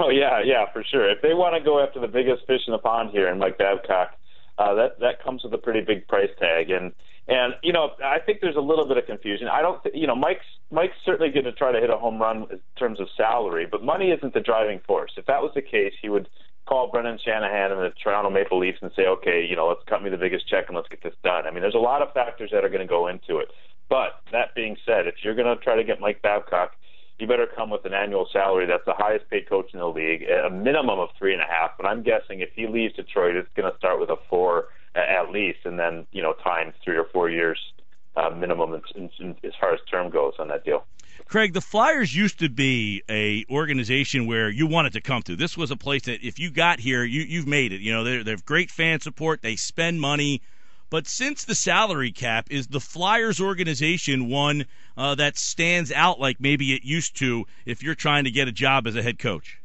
Oh, yeah, for sure. If they want to go after the biggest fish in the pond here, and Mike Babcock, that comes with a pretty big price tag. And I think there's a little bit of confusion. I don't, Mike's certainly going to try to hit a home run in terms of salary, but money isn't the driving force. If that was the case, he would call Brendan Shanahan and the Toronto Maple Leafs and say, okay, let's cut me the biggest check and let's get this done. I mean, there's a lot of factors that are going to go into it. But that being said, if you're going to try to get Mike Babcock, you better come with an annual salary that's the highest paid coach in the league, a minimum of 3.5. But I'm guessing if he leaves Detroit, it's going to start with a 4 at least, and then times 3 or 4 years minimum as far as term goes on that deal. Craig, the Flyers used to be a organization where you wanted to come to. This was a place that if you got here, you've made it. They have great fan support. They spend money. But since the salary cap, is the Flyers organization one that stands out like maybe it used to if you're trying to get a job as a head coach?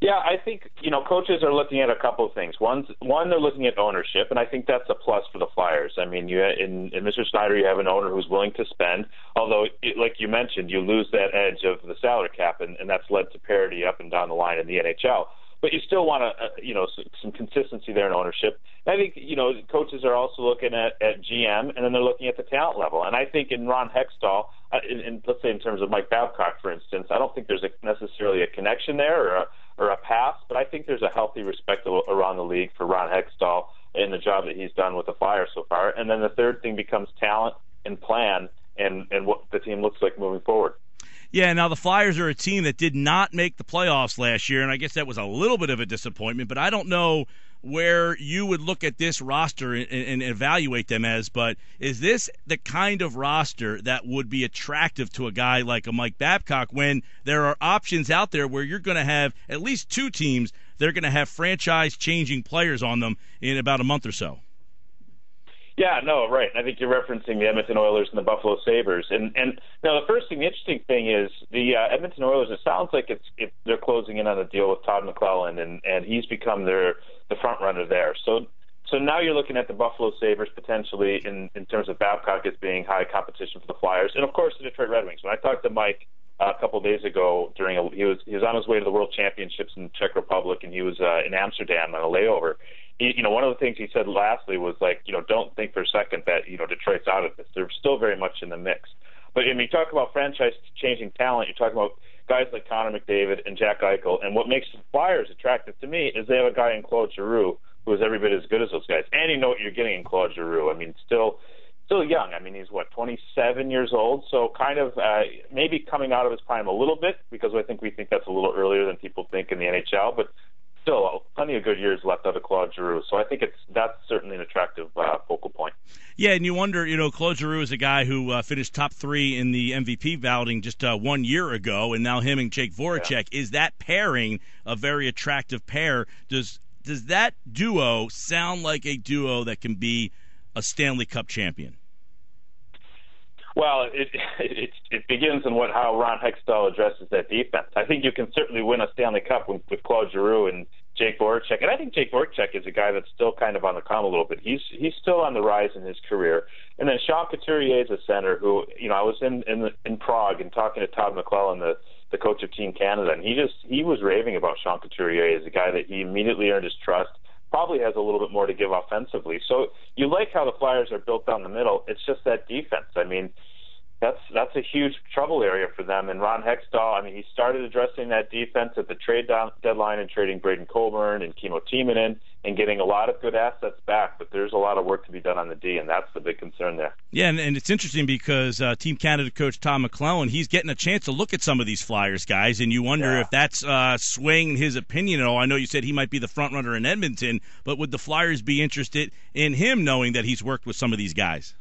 Yeah, I think, coaches are looking at a couple of things. One, they're looking at ownership, and I think that's a plus for the Flyers. I mean, in Mr. Snyder, you have an owner who's willing to spend, although, like you mentioned, you lose that edge of the salary cap, and that's led to parity up and down the line in the NHL. But you still want some consistency there in ownership. I think, coaches are also looking at GM, and then they're looking at the talent level. And I think in Ron Hextall, let's say in terms of Mike Babcock, for instance, I don't think there's necessarily a connection there or a pass, but I think there's a healthy respect around the league for Ron Hextall and the job that he's done with the Flyers so far. And then the third thing becomes talent and plan and what the team looks like moving forward. Yeah, now the Flyers are a team that did not make the playoffs last year, and I guess that was a little bit of a disappointment, but I don't know where you would look at this roster and evaluate them as, but is this the kind of roster that would be attractive to a guy like a Mike Babcock when there are options out there where you're going to have at least two teams that are going to have franchise-changing players on them in about a month or so? Yeah, no, right. I think you're referencing the Edmonton Oilers and the Buffalo Sabres. And now the interesting thing is the Edmonton Oilers, it sounds like they're closing in on a deal with Todd McClellan, and he's become the front runner there. So now you're looking at the Buffalo Sabres potentially in terms of Babcock as being high competition for the Flyers. And, of course, the Detroit Red Wings. When I talked to Mike a couple of days ago, he was on his way to the World Championships in the Czech Republic, and he was in Amsterdam on a layover. One of the things he said lastly was don't think for a second that Detroit's out of this. They're still very much in the mix. But when you talk about franchise-changing talent, you're talking about guys like Connor McDavid and Jack Eichel. And what makes the Flyers attractive to me is they have a guy in Claude Giroux who is every bit as good as those guys. And you know what you're getting in Claude Giroux. I mean, still young. I mean, he's 27 years old. So kind of maybe coming out of his prime a little bit, because we think that's a little earlier than people think in the NHL. But still, plenty of good years left out of Claude Giroux. So I think that's certainly an attractive focal point. Yeah, and you wonder, Claude Giroux is a guy who finished top 3 in the MVP balloting just 1 year ago, and now him and Jake Voracek. Yeah. Is that pairing a very attractive pair? Does that duo sound like a duo that can be a Stanley Cup champion? Well, it begins in how Ron Hextall addresses that defense. I think you can certainly win a Stanley Cup with Claude Giroux and Jake Voracek. And I think Jake Voracek is a guy that's still kind of on the come a little bit. He's still on the rise in his career. And then Sean Couturier is a center who, I was in Prague and talking to Todd McClellan, the coach of Team Canada, and he was raving about Sean Couturier as a guy that he immediately earned his trust. Probably has a little bit more to give offensively. So you like how the Flyers are built down the middle. It's just that defense. I mean, that's a huge trouble area for them. And Ron Hextall, he started addressing that defense at the trade deadline and trading Braden Coburn and Kimmo Timonen and getting a lot of good assets back. But there's a lot of work to be done on the D, and that's the big concern there. Yeah, and it's interesting because Team Canada coach Tom McClellan, he's getting a chance to look at some of these Flyers guys, and you wonder if that's swaying his opinion at all. I know you said he might be the front runner in Edmonton, but would the Flyers be interested in him knowing that he's worked with some of these guys?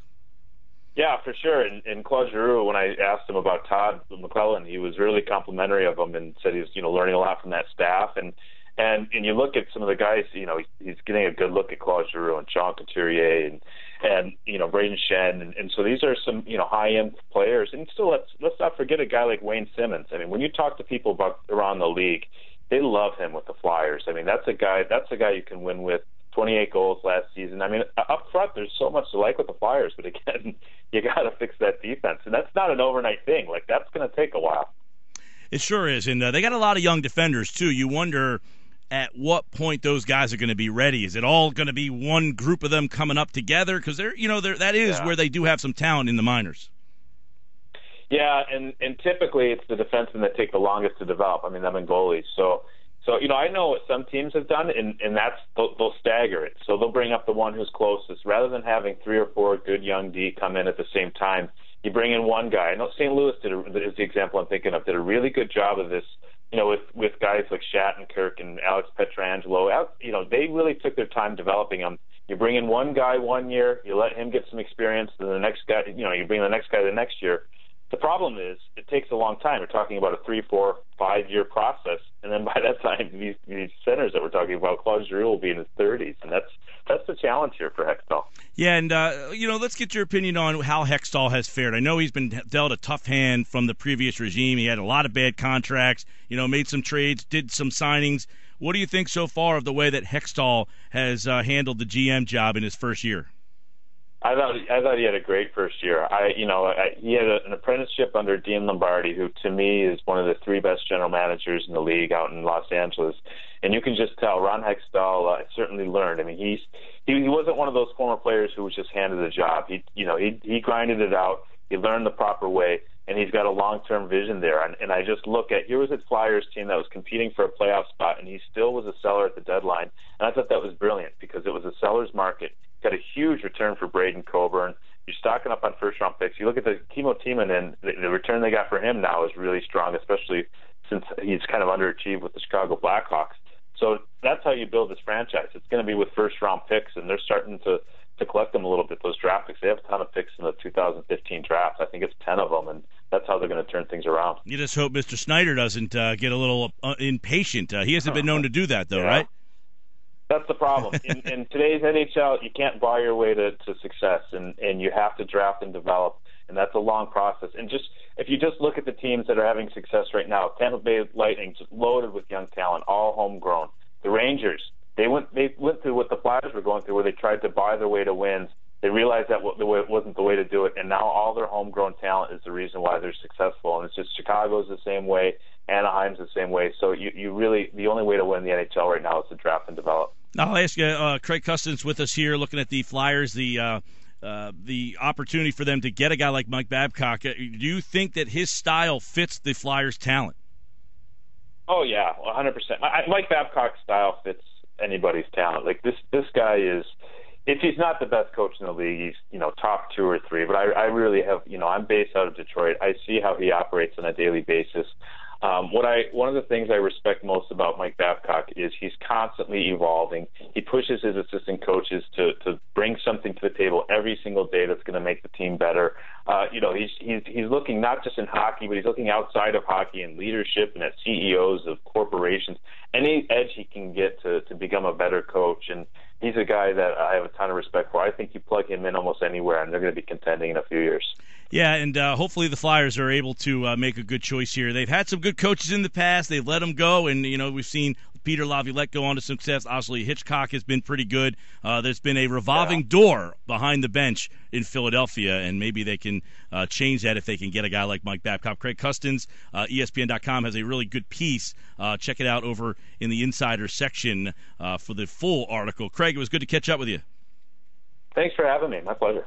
Yeah, for sure. And Claude Giroux, when I asked him about Todd McClellan, he was really complimentary of him and said he was, learning a lot from that staff. And you look at some of the guys, he's getting a good look at Claude Giroux and Sean Couturier and Braden Shen. And so these are some, high-end players. And still, let's not forget a guy like Wayne Simmons. When you talk to people around the league, they love him with the Flyers. That's a guy you can win with. 28 goals last season. Up front, there's so much to like with the Flyers, but again, you got to fix that defense, and that's not an overnight thing. That's going to take a while. It sure is, and they got a lot of young defenders too. You wonder at what point those guys are going to be ready. Is it all going to be one group of them coming up together? Because that is where they do have some talent in the minors. Yeah, and typically it's the defensemen that take the longest to develop. I mean, them and goalies. So I know what some teams have done, and that's they'll stagger it. So they'll bring up the one who's closest rather than having 3 or 4 good young D come in at the same time. You bring in one guy. I know St. Louis is the example I'm thinking of. Did a really good job of this. With guys like Shattenkirk and Alex Pietrangelo, they really took their time developing them. You bring in one guy 1 year, you let him get some experience, then the next guy, you bring the next guy the next year. The problem is it takes a long time. We're talking about a 3, 4, 5-year process, and then by that time, these centers that we're talking about, Claude Giroux will be in his 30s, and that's the challenge here for Hextall. Yeah, and let's get your opinion on how Hextall has fared. I know he's been dealt a tough hand from the previous regime. He had a lot of bad contracts. Made some trades, did some signings. What do you think so far of the way that Hextall has handled the GM job in his first year? I thought he had a great first year. He had an apprenticeship under Dean Lombardi, who to me is one of the 3 best general managers in the league out in Los Angeles. And you can just tell Ron Hextall certainly learned. I mean, he wasn't one of those former players who was just handed a job. He grinded it out. He learned the proper way, and he's got a long-term vision there. And I just look at, here was a Flyers team that was competing for a playoff spot, and he still was a seller at the deadline. And I thought that was brilliant because it was a seller's market. Got a huge return for Braden Coburn. You're stocking up on first-round picks. You look at the Timo Timonen, the return they got for him now is really strong, especially since he's kind of underachieved with the Chicago Blackhawks. So that's how you build this franchise. It's going to be with first-round picks, and they're starting to collect them a little bit, those draft picks. They have a ton of picks in the 2015 draft. I think it's 10 of them, and that's how they're going to turn things around. You just hope Mr. Snyder doesn't get a little impatient. He hasn't been known to do that, though, right? That's the problem. In today's NHL, you can't buy your way to success, and you have to draft and develop, and that's a long process. And if you just look at the teams that are having success right now, Tampa Bay Lightning just loaded with young talent, all homegrown. The Rangers, they went through what the Flyers were going through, where they tried to buy their way to wins. They realized that it wasn't the way to do it, and now all their homegrown talent is the reason why they're successful. And it's just Chicago's the same way, Anaheim's the same way. So you really, the only way to win the NHL right now is to draft and develop. I'll ask you, Craig Custance with us here, looking at the Flyers, the opportunity for them to get a guy like Mike Babcock. Do you think that his style fits the Flyers' talent? Oh yeah, 100%. Mike Babcock's style fits anybody's talent. Like this guy is. If he's not the best coach in the league, he's top 2 or 3. But I really have, I'm based out of Detroit. I see how he operates on a daily basis. One of the things I respect most about Mike Babcock is he's constantly evolving. He pushes his assistant coaches to bring something to the table every single day that's going to make the team better. He's looking not just in hockey, but he's looking outside of hockey in leadership and at CEOs of corporations. Any edge he can get to become a better coach, and he's a guy that I have a ton of respect for. I think you plug him in almost anywhere, and they're going to be contending in a few years. Yeah, and hopefully the Flyers are able to make a good choice here. They've had some good coaches in the past. They've let them go, and we've seen Peter Laviolette go on to success. Obviously, Hitchcock has been pretty good. There's been a revolving door behind the bench in Philadelphia, and maybe they can change that if they can get a guy like Mike Babcock. Craig Custance, ESPN.com, has a really good piece. Check it out over in the Insider section for the full article. Craig, it was good to catch up with you. Thanks for having me. My pleasure.